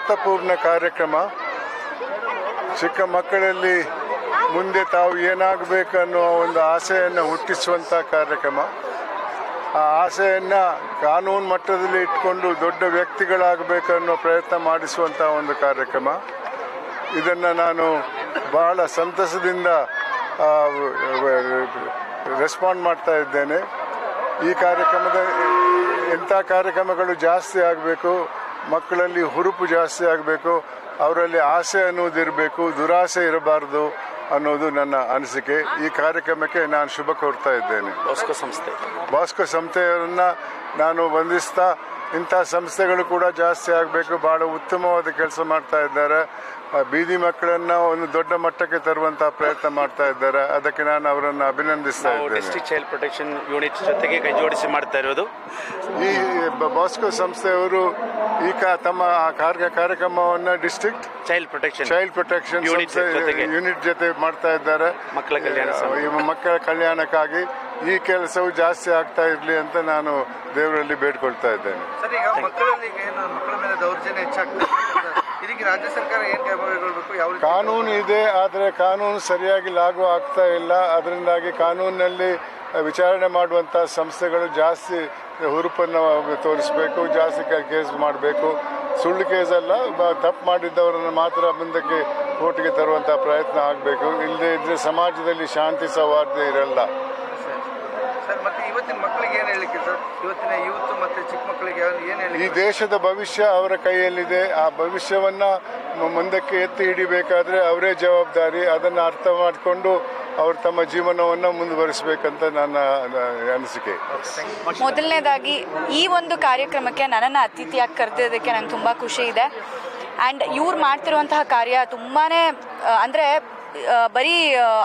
ಅರ್ಥಪೂರ್ಣ ಕಾರ್ಯಕ್ರಮ. ಚಿಕ್ಕ ಮಕ್ಕಳಲ್ಲಿ ಮುಂದೆ ತಾವು ಏನಾಗಬೇಕು ಅನ್ನೋ ಒಂದು ಆಸೆಯನ್ನು ಹುಟ್ಟಿಸುವಂಥ ಕಾರ್ಯಕ್ರಮ. ಆ ಆಸೆಯನ್ನು ಕಾನೂನು ಮಟ್ಟದಲ್ಲಿ ಇಟ್ಕೊಂಡು ದೊಡ್ಡ ವ್ಯಕ್ತಿಗಳಾಗಬೇಕು ಅನ್ನೋ ಪ್ರಯತ್ನ ಮಾಡಿಸುವಂಥ ಒಂದು ಕಾರ್ಯಕ್ರಮ. ಇದನ್ನು ನಾನು ಬಹಳ ಸಂತಸದಿಂದ ರೆಸ್ಪಾಂಡ್ ಮಾಡ್ತಾ ಇದ್ದೇನೆ. ಈ ಕಾರ್ಯಕ್ರಮದ ಇಂಥ ಕಾರ್ಯಕ್ರಮಗಳು ಜಾಸ್ತಿ ಆಗಬೇಕು, ಮಕ್ಕಳಲ್ಲಿ ಹುರುಪು ಜಾಸ್ತಿ ಆಗಬೇಕು, ಅವರಲ್ಲಿ ಆಸೆ ಅನ್ನೋದಿರಬೇಕು, ದುರಾಸೆ ಇರಬಾರ್ದು ಅನ್ನೋದು ನನ್ನ ಅನಿಸಿಕೆ. ಈ ಕಾರ್ಯಕ್ರಮಕ್ಕೆ ನಾನು ಶುಭ ಕೋರ್ತಾ ಇದ್ದೇನೆ. ಬಾಸ್ಕೋ ಸಂಸ್ಥೆಯವರನ್ನು ನಾನು ವಂದಿಸ್ತಾ, ಇಂಥ ಸಂಸ್ಥೆಗಳು ಕೂಡ ಜಾಸ್ತಿ ಆಗಬೇಕು. ಭಾಳ ಉತ್ತಮವಾದ ಕೆಲಸ ಮಾಡ್ತಾ ಇದ್ದಾರೆ. ಬೀದಿ ಮಕ್ಕಳನ್ನು ಒಂದು ದೊಡ್ಡ ಮಟ್ಟಕ್ಕೆ ತರುವಂಥ ಪ್ರಯತ್ನ ಮಾಡ್ತಾ ಇದ್ದಾರೆ. ಅದಕ್ಕೆ ನಾನು ಅವರನ್ನು ಅಭಿನಂದಿಸ್ತಾ ಇದ್ದೇನೆ. ಡಿಸ್ಟ್ರಿಕ್ಟ್ ಚೈಲ್ಡ್ ಪ್ರೊಟೆಕ್ಷನ್ ಯೂನಿಟ್ ಜೊತೆಗೆ ಕೈ ಜೋಡಿಸಿ ಮಾಡ್ತಾ ಇರೋದು. ಈ ಬಾಸ್ಕೋ ಸಂಸ್ಥೆಯವರು ಈ ತಮ್ಮ ಕಾರ್ಯಕ್ರಮವನ್ನು ಡಿಸ್ಟ್ರಿಕ್ಟ್ ಚೈಲ್ಡ್ ಪ್ರೊಟೆಕ್ಷನ್ ಯೂನಿಟ್ ಜೊತೆ ಮಾಡ್ತಾ ಇದ್ದಾರೆ. ಮಕ್ಕಳ ಕಲ್ಯಾಣಕ್ಕಾಗಿ ಈ ಕೆಲಸವು ಜಾಸ್ತಿ ಆಗ್ತಾ ಇರಲಿ ಅಂತ ನಾನು ದೇವರಲ್ಲಿ ಬೇಡ್ಕೊಳ್ತಾ ಇದ್ದೇನೆ. ಕಾನೂನು ಇದೆ, ಆದರೆ ಕಾನೂನು ಸರಿಯಾಗಿ ಲಾಗು ಆಗ್ತಾ ಇಲ್ಲ. ಅದರಿಂದಾಗಿ ಕಾನೂನಿನಲ್ಲಿ ವಿಚಾರಣೆ ಮಾಡುವಂಥ ಸಂಸ್ಥೆಗಳು ಜಾಸ್ತಿ ಹುರುಪನ್ನು ತೋರಿಸಬೇಕು, ಜಾಸ್ತಿ ಕೇಸ್ ಮಾಡಬೇಕು. ಸುಳ್ಳು ಕೇಸಲ್ಲ, ತಪ್ಪು ಮಾಡಿದ್ದವರನ್ನು ಮಾತ್ರ ಮುಂದಕ್ಕೆ ಕೋರ್ಟ್ಗೆ ತರುವಂಥ ಪ್ರಯತ್ನ ಆಗಬೇಕು. ಇಲ್ಲದೇ ಇದ್ದರೆ ಸಮಾಜದಲ್ಲಿ ಶಾಂತಿ ಸೌಹಾರ್ದ ಇರಲ್ಲ. ಈ ದೇಶದ ಭವಿಷ್ಯ ಅವರ ಕೈಯಲ್ಲಿದೆ. ಆ ಭವಿಷ್ಯವನ್ನು ಮುಂದಕ್ಕೆ ಎತ್ತಿ ಹಿಡಿಬೇಕಾದ್ರೆ ಅವರೇ ಜವಾಬ್ದಾರಿ. ಅದನ್ನು ಅರ್ಥ ಮಾಡಿಕೊಂಡು ಅವರು ತಮ್ಮ ಜೀವನವನ್ನು ಮುಂದುವರಿಸಬೇಕಂತ ನನ್ನ ಅನಿಸಿಕೆ. ಮೊದಲನೇದಾಗಿ ಈ ಒಂದು ಕಾರ್ಯಕ್ರಮಕ್ಕೆ ನನ್ನನ್ನು ಅತಿಥಿಯಾಗಿ ಕರೆದಿದ್ದಕ್ಕೆ ನಂಗೆ ತುಂಬ ಖುಷಿ ಇದೆ. ಆ್ಯಂಡ್ ಇವ್ರು ಮಾಡ್ತಿರುವಂತಹ ಕಾರ್ಯ ತುಂಬಾ ಅಂದರೆ ಬರೀ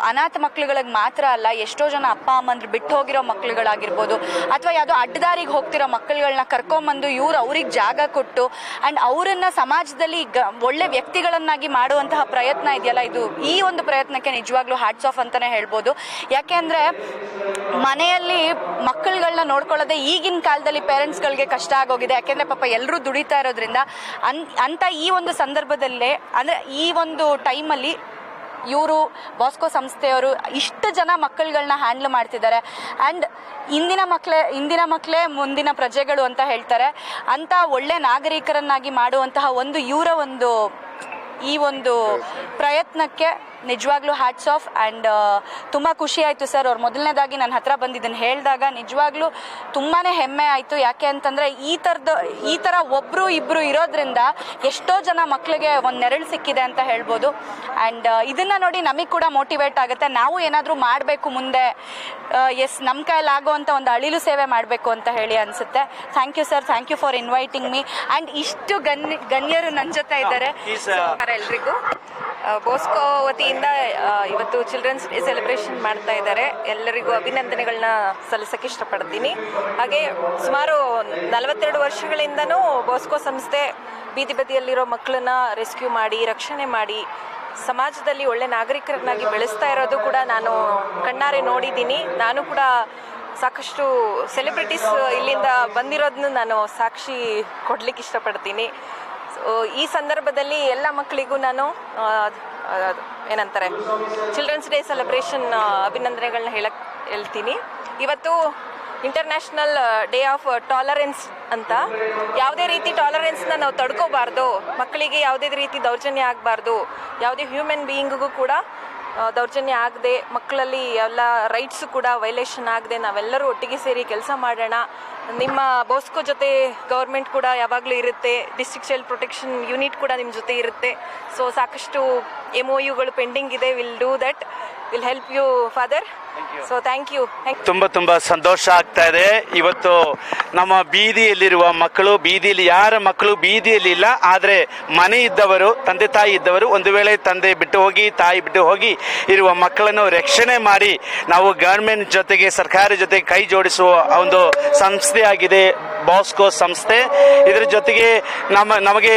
ಅನಾಥ ಮಕ್ಳುಗಳಿಗೆ ಮಾತ್ರ ಅಲ್ಲ, ಎಷ್ಟೋ ಜನ ಅಪ್ಪ ಅಮ್ಮಂದ್ರು ಬಿಟ್ಟು ಹೋಗಿರೋ ಮಕ್ಳುಗಳಾಗಿರ್ಬೋದು, ಅಥವಾ ಯಾವುದೋ ಅಡ್ಡದಾರಿಗೆ ಹೋಗ್ತಿರೋ ಮಕ್ಕಳುಗಳನ್ನ ಕರ್ಕೊಂಬಂದು ಇವ್ರು ಅವ್ರಿಗೆ ಜಾಗ ಕೊಟ್ಟು ಆ್ಯಂಡ್ ಅವರನ್ನು ಸಮಾಜದಲ್ಲಿ ಒಳ್ಳೆ ವ್ಯಕ್ತಿಗಳನ್ನಾಗಿ ಮಾಡುವಂತಹ ಪ್ರಯತ್ನ ಇದೆಯಲ್ಲ, ಇದು ಈ ಒಂದು ಪ್ರಯತ್ನಕ್ಕೆ ನಿಜವಾಗ್ಲೂ ಹ್ಯಾಟ್ಸ್ ಆಫ್ ಅಂತಲೇ ಹೇಳ್ಬೋದು. ಯಾಕೆ ಅಂದರೆ ಮನೆಯಲ್ಲಿ ಮಕ್ಕಳುಗಳನ್ನ ನೋಡ್ಕೊಳ್ಳೋದೇ ಈಗಿನ ಕಾಲದಲ್ಲಿ ಪೇರೆಂಟ್ಸ್ಗಳಿಗೆ ಕಷ್ಟ ಆಗೋಗಿದೆ. ಯಾಕೆಂದರೆ ಪಾಪ ಎಲ್ಲರೂ ದುಡಿತಾ ಇರೋದ್ರಿಂದ ಅಂತ ಈ ಒಂದು ಸಂದರ್ಭದಲ್ಲೇ ಅಂದರೆ ಈ ಒಂದು ಟೈಮಲ್ಲಿ ಇವರು ಬಾಸ್ಕೋ ಸಂಸ್ಥೆಯವರು ಇಷ್ಟು ಜನ ಮಕ್ಕಳುಗಳನ್ನ ಹ್ಯಾಂಡಲ್ ಮಾಡ್ತಿದ್ದಾರೆ. ಆ್ಯಂಡ್ ಇಂದಿನ ಮಕ್ಕಳೇ ಮುಂದಿನ ಪ್ರಜೆಗಳು ಅಂತ ಹೇಳ್ತಾರೆ. ಅಂಥ ಒಳ್ಳೆ ನಾಗರಿಕರನ್ನಾಗಿ ಮಾಡುವಂತಹ ಇವರ ಈ ಒಂದು ಪ್ರಯತ್ನಕ್ಕೆ ನಿಜವಾಗ್ಲೂ ಹ್ಯಾಟ್ಸ್ ಆಫ್. ಆ್ಯಂಡ್ ತುಂಬ ಖುಷಿ ಆಯಿತು ಸರ್. ಅವ್ರು ಮೊದಲನೇದಾಗಿ ನನ್ನ ಹತ್ರ ಬಂದಿದ್ದನ್ನು ಹೇಳಿದಾಗ ನಿಜವಾಗ್ಲೂ ತುಂಬಾ ಹೆಮ್ಮೆ ಆಯಿತು. ಯಾಕೆ ಅಂತಂದರೆ ಈ ಥರ ಒಬ್ಬರು ಇಬ್ಬರು ಇರೋದ್ರಿಂದ ಎಷ್ಟೋ ಜನ ಮಕ್ಕಳಿಗೆ ಒಂದು ನೆರಳು ಸಿಕ್ಕಿದೆ ಅಂತ ಹೇಳ್ಬೋದು. ಆ್ಯಂಡ್ ಇದನ್ನು ನೋಡಿ ನಮಗೆ ಕೂಡ ಮೋಟಿವೇಟ್ ಆಗುತ್ತೆ. ನಾವು ಏನಾದರೂ ಮಾಡಬೇಕು ಮುಂದೆ, ನಮ್ಮ ಕೈಲಾಗುವಂಥ ಒಂದು ಅಳಿಲು ಸೇವೆ ಮಾಡಬೇಕು ಅಂತ ಹೇಳಿ ಅನಿಸುತ್ತೆ. Thank you sir, thank you for inviting me. And ಇಷ್ಟು ಗಣ್ಯರು ನನ್ನ ಜೊತೆ ಇದ್ದಾರೆ. ಎಲ್ರಿಗೂ ಬಾಸ್ಕೋ ವತಿಯಿಂದ ಇವತ್ತು ಚಿಲ್ಡ್ರನ್ಸ್ ಡೇ ಸೆಲೆಬ್ರೇಷನ್ ಮಾಡ್ತಾ ಇದ್ದಾರೆ. ಎಲ್ಲರಿಗೂ ಅಭಿನಂದನೆಗಳನ್ನ ಸಲ್ಲಿಸಕ್ಕೆ ಇಷ್ಟಪಡ್ತೀನಿ. ಹಾಗೆ ಸುಮಾರು 42 ವರ್ಷಗಳಿಂದನೂ ಬಾಸ್ಕೋ ಸಂಸ್ಥೆ ಬೀದಿ ಬದಿಯಲ್ಲಿರೋ ಮಕ್ಕಳನ್ನ ರೆಸ್ಕ್ಯೂ ಮಾಡಿ, ರಕ್ಷಣೆ ಮಾಡಿ, ಸಮಾಜದಲ್ಲಿ ಒಳ್ಳೆ ನಾಗರಿಕರನ್ನಾಗಿ ಬೆಳೆಸ್ತಾ ಇರೋದು ಕೂಡ ನಾನು ಕಣ್ಣಾರೆ ನೋಡಿದ್ದೀನಿ. ನಾನು ಕೂಡ ಸಾಕಷ್ಟು ಸೆಲೆಬ್ರಿಟೀಸ್ ಇಲ್ಲಿಂದ ಬಂದಿರೋದನ್ನು ನಾನು ಸಾಕ್ಷಿ ಕೊಡ್ಲಿಕ್ಕೆ ಇಷ್ಟಪಡ್ತೀನಿ. ಈ ಸಂದರ್ಭದಲ್ಲಿ ಎಲ್ಲ ಮಕ್ಕಳಿಗೂ ನಾನು ಏನಂತಾರೆ ಚಿಲ್ಡ್ರನ್ಸ್ ಡೇ ಸೆಲೆಬ್ರೇಷನ್ ಅಭಿನಂದನೆಗಳನ್ನ ಹೇಳ್ತೀನಿ. ಇವತ್ತು ಇಂಟರ್ನ್ಯಾಷನಲ್ ಡೇ ಆಫ್ ಟಾಲರೆನ್ಸ್ ಅಂತ. ಯಾವುದೇ ರೀತಿ ಟಾಲರೆನ್ಸ್ನ ನಾವು ತಡ್ಕೋಬಾರ್ದು, ಮಕ್ಕಳಿಗೆ ಯಾವುದೇ ರೀತಿ ದೌರ್ಜನ್ಯ ಆಗಬಾರ್ದು, ಯಾವುದೇ ಹ್ಯೂಮನ್ ಬೀಯಿಂಗಿಗೂ ಕೂಡ ದೌರ್ಜನ್ಯ ಆಗದೆ, ಮಕ್ಕಳಲ್ಲಿ ಎಲ್ಲ ರೈಟ್ಸು ಕೂಡ ವೈಲೇಷನ್ ಆಗದೆ ನಾವೆಲ್ಲರೂ ಒಟ್ಟಿಗೆ ಸೇರಿ ಕೆಲಸ ಮಾಡೋಣ. ನಿಮ್ಮ ಬಾಸ್ಕೋ ಜೊತೆ ಗೌರ್ಮೆಂಟ್ ಕೂಡ ಯಾವಾಗಲೂ ಇರುತ್ತೆ, ಡಿಸ್ಟ್ರಿಕ್ಟ್ ಚೈಲ್ಡ್ ಪ್ರೊಟೆಕ್ಷನ್ ಯೂನಿಟ್ ಕೂಡ ನಿಮ್ಮ ಜೊತೆ ಇರುತ್ತೆ. ಸೊ ಸಾಕಷ್ಟು MOUಗಳು ಪೆಂಡಿಂಗ್ ಇದೆ. Will do that, will help you father. So thank you. ತುಂಬ ಸಂತೋಷ ಆಗ್ತಾ ಇದೆ. ಇವತ್ತು ನಮ್ಮ ಬೀದಿಯಲ್ಲಿರುವ ಮಕ್ಕಳು, ಬೀದಿಯಲ್ಲಿ ಯಾರ ಮಕ್ಕಳು ಬೀದಿಯಲ್ಲಿ ಇಲ್ಲ, ಆದರೆ ಮನೆ ಇದ್ದವರು, ತಂದೆ ತಾಯಿ ಇದ್ದವರು, ಒಂದು ವೇಳೆ ತಂದೆ ಬಿಟ್ಟು ಹೋಗಿ ತಾಯಿ ಬಿಟ್ಟು ಹೋಗಿ ಇರುವ ಮಕ್ಕಳನ್ನು ರಕ್ಷಣೆ ಮಾಡಿ ನಾವು ಗವರ್ಮೆಂಟ್ ಜೊತೆಗೆ ಸರ್ಕಾರ ಜೊತೆಗೆ ಕೈ ಜೋಡಿಸುವ ಒಂದು ಸಂಸ್ಥೆಯಾಗಿದೆ ಬಾಸ್ಕೋ ಸಂಸ್ಥೆ. ಇದರ ಜೊತೆಗೆ ನಮಗೆ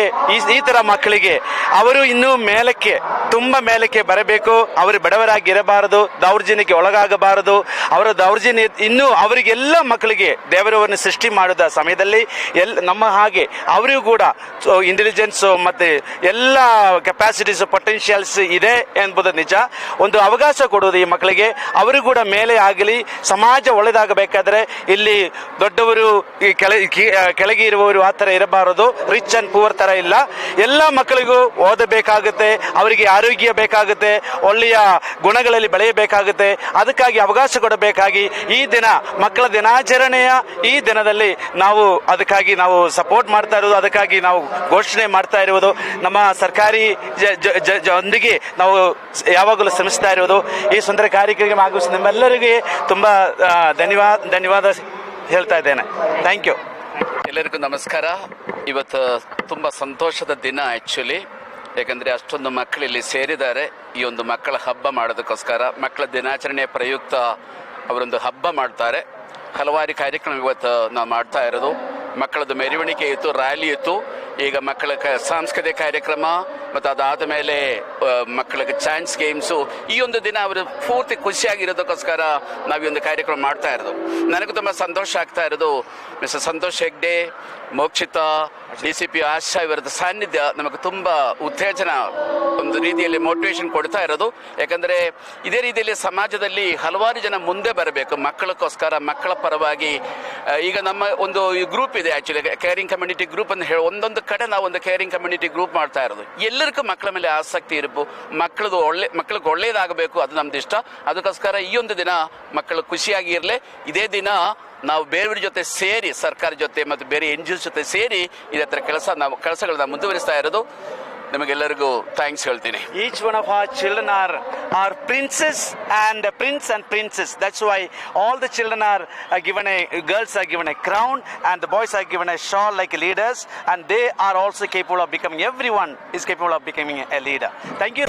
ಈ ಥರ ಮಕ್ಕಳಿಗೆ ಅವರು ಇನ್ನೂ ಮೇಲಕ್ಕೆ ತುಂಬ ಮೇಲಕ್ಕೆ ಬರಬೇಕು. ಅವರು ಬಡವರಾಗಿ ಇರಬಾರದು, ದೌರ್ಜನ್ಯಕ್ಕೆ ಒಳಗಾಗಬಾರದು. ಅವರ ದೌರ್ಜನ್ಯ ಇನ್ನೂ ಅವರಿಗೆಲ್ಲ ಮಕ್ಕಳಿಗೆ ದೇವರವನ್ನು ಸೃಷ್ಟಿ ಮಾಡಿದ ಸಮಯದಲ್ಲಿ ನಮ್ಮ ಹಾಗೆ ಅವರಿಗೂ ಕೂಡ ಇಂಟೆಲಿಜೆನ್ಸ್ ಮತ್ತು ಎಲ್ಲ ಕೆಪಾಸಿಟೀಸ್ ಪೊಟೆನ್ಷಿಯಲ್ಸ್ ಇದೆ ಎಂಬುದು ನಿಜ. ಒಂದು ಅವಕಾಶ ಕೊಡುವುದು ಈ ಮಕ್ಕಳಿಗೆ, ಅವರು ಕೂಡ ಮೇಲೆ ಆಗಲಿ. ಸಮಾಜ ಒಳ್ಳೆದಾಗಬೇಕಾದ್ರೆ ಇಲ್ಲಿ ದೊಡ್ಡವರು ಕೆಳಗೆ ಇರುವವರು ಆ ಥರ ಇರಬಾರದು, ರಿಚ್ ಅಂಡ್ ಪೂರ್ ಥರ ಇಲ್ಲ. ಎಲ್ಲ ಮಕ್ಕಳಿಗೂ ಓದಬೇಕಾಗುತ್ತೆ, ಅವರಿಗೆ ಆರೋಗ್ಯ ಬೇಕಾಗುತ್ತೆ, ಒಳ್ಳೆಯ ಗುಣಗಳಲ್ಲಿ ಬೆಳೆಯಬೇಕಾಗುತ್ತೆ. ಅದಕ್ಕಾಗಿ ಅವಕಾಶ ಕೊಡಬೇಕಾಗಿ ಈ ದಿನ ಮಕ್ಕಳ ದಿನಾಚರಣೆಯ ಈ ದಿನದಲ್ಲಿ ನಾವು ಅದಕ್ಕಾಗಿ ನಾವು ಸಪೋರ್ಟ್ ಮಾಡ್ತಾ ಇರೋದು, ಅದಕ್ಕಾಗಿ ನಾವು ಘೋಷಣೆ ಮಾಡ್ತಾ ಇರುವುದು, ನಮ್ಮ ಸರ್ಕಾರಿ ಒಂದಿಗೆ ನಾವು ಯಾವಾಗಲೂ ಶ್ರಮಿಸ್ತಾ ಇರುವುದು. ಈ ಸುಂದರ ಕಾರ್ಯಕ್ರಮ ಹಾಗೂ ನಿಮ್ಮೆಲ್ಲರಿಗೆ ತುಂಬ ಧನ್ಯವಾದ ಹೇಳ್ತಾ ಇದ್ದೇನೆ. Thank you. ಎಲ್ಲರಿಗೂ ನಮಸ್ಕಾರ. ಇವತ್ತು ತುಂಬ ಸಂತೋಷದ ದಿನ ಆ್ಯಕ್ಚುಲಿ, ಯಾಕಂದರೆ ಅಷ್ಟೊಂದು ಮಕ್ಕಳು ಇಲ್ಲಿ ಸೇರಿದ್ದಾರೆ. ಈ ಒಂದು ಮಕ್ಕಳ ಹಬ್ಬ ಮಾಡೋದಕ್ಕೋಸ್ಕರ ಮಕ್ಕಳ ದಿನಾಚರಣೆಯ ಪ್ರಯುಕ್ತ ಅವರೊಂದು ಹಬ್ಬ ಮಾಡ್ತಾರೆ. ಹಲವಾರು ಕಾರ್ಯಕ್ರಮ ಇವತ್ತು ನಾವು ಮಾಡ್ತಾ ಇರೋದು. ಮಕ್ಕಳದ್ದು ಮೆರವಣಿಗೆ ಇತ್ತು, ರ್ಯಾಲಿ ಇತ್ತು. ಈಗ ಮಕ್ಕಳ ಸಾಂಸ್ಕೃತಿಕ ಕಾರ್ಯಕ್ರಮ ಮತ್ತು ಅದಾದ ಮೇಲೆ ಮಕ್ಕಳಿಗೆ ಚಾನ್ಸ್ ಗೇಮ್ಸು. ಈ ಒಂದು ದಿನ ಅವರು ಪೂರ್ತಿ ಖುಷಿಯಾಗಿರೋದಕ್ಕೋಸ್ಕರ ನಾವು ಈ ಒಂದು ಕಾರ್ಯಕ್ರಮ ಮಾಡ್ತಾ ಇರೋದು. ನನಗೂ ತುಂಬ ಸಂತೋಷ ಆಗ್ತಾ ಇರೋದು ಮಿಸ್ಟರ್ ಸಂತೋಷ್ ಹೆಗ್ಡೆ, ಮೋಕ್ಷಿತಾ, DCP ಆಶಾ ಇವರದ ಸಾನ್ನಿಧ್ಯ ನಮಗೆ ತುಂಬ ಉತ್ತೇಜನ, ಒಂದು ರೀತಿಯಲ್ಲಿ ಮೋಟಿವೇಶನ್ ಕೊಡ್ತಾ ಇರೋದು. ಯಾಕಂದರೆ ಇದೇ ರೀತಿಯಲ್ಲಿ ಸಮಾಜದಲ್ಲಿ ಹಲವಾರು ಜನ ಮುಂದೆ ಬರಬೇಕು ಮಕ್ಕಳಕ್ಕೋಸ್ಕರ, ಮಕ್ಕಳ ಪರವಾಗಿ. ಈಗ ನಮ್ಮ ಒಂದು ಗ್ರೂಪ್ ಇದೆ ಆ್ಯಕ್ಚುಲಿ, ಕೇರಿಂಗ್ ಕಮ್ಯುನಿಟಿ ಗ್ರೂಪ್ ಅಂತ ಹೇಳಿ ಒಂದೊಂದು ಕಡೆ ನಾವು ಒಂದು ಕೇರಿಂಗ್ ಕಮ್ಯುನಿಟಿ ಗ್ರೂಪ್ ಮಾಡ್ತಾ ಇರೋದು. ಎಲ್ಲರಿಗೂ ಮಕ್ಕಳ ಮೇಲೆ ಆಸಕ್ತಿ ಇರಬೇಕು, ಮಕ್ಕಳಿಗೆ ಒಳ್ಳೇದಾಗಬೇಕು, ಅದು ನಮ್ದು ಇಷ್ಟ. ಅದಕ್ಕೋಸ್ಕರ ಈ ಒಂದು ದಿನ ಮಕ್ಕಳು ಖುಷಿಯಾಗಿ ಇರಲಿ. ಇದೇ ದಿನ ನಾವು ಬೇರೆಯವ್ರ ಜೊತೆ ಸೇರಿ, ಸರ್ಕಾರ ಜೊತೆ ಮತ್ತು ಬೇರೆ NGOs ಜೊತೆ ಸೇರಿ ಇದೇ ಥರ ಕೆಲಸಗಳನ್ನ ಮುಂದುವರಿಸ್ತಾ ಇರೋದು. ನಿಮಗೆಲ್ಲರಿಗೂ ಥ್ಯಾಂಕ್ಸ್ ಹೇಳ್ತೀನಿ. Each one of our children are princes and prince and princess. That's why all the children are given girls are given a crown and the boys are given a shawl like leaders, and they are also capable of becoming, everyone is capable of becoming a leader. Thank you.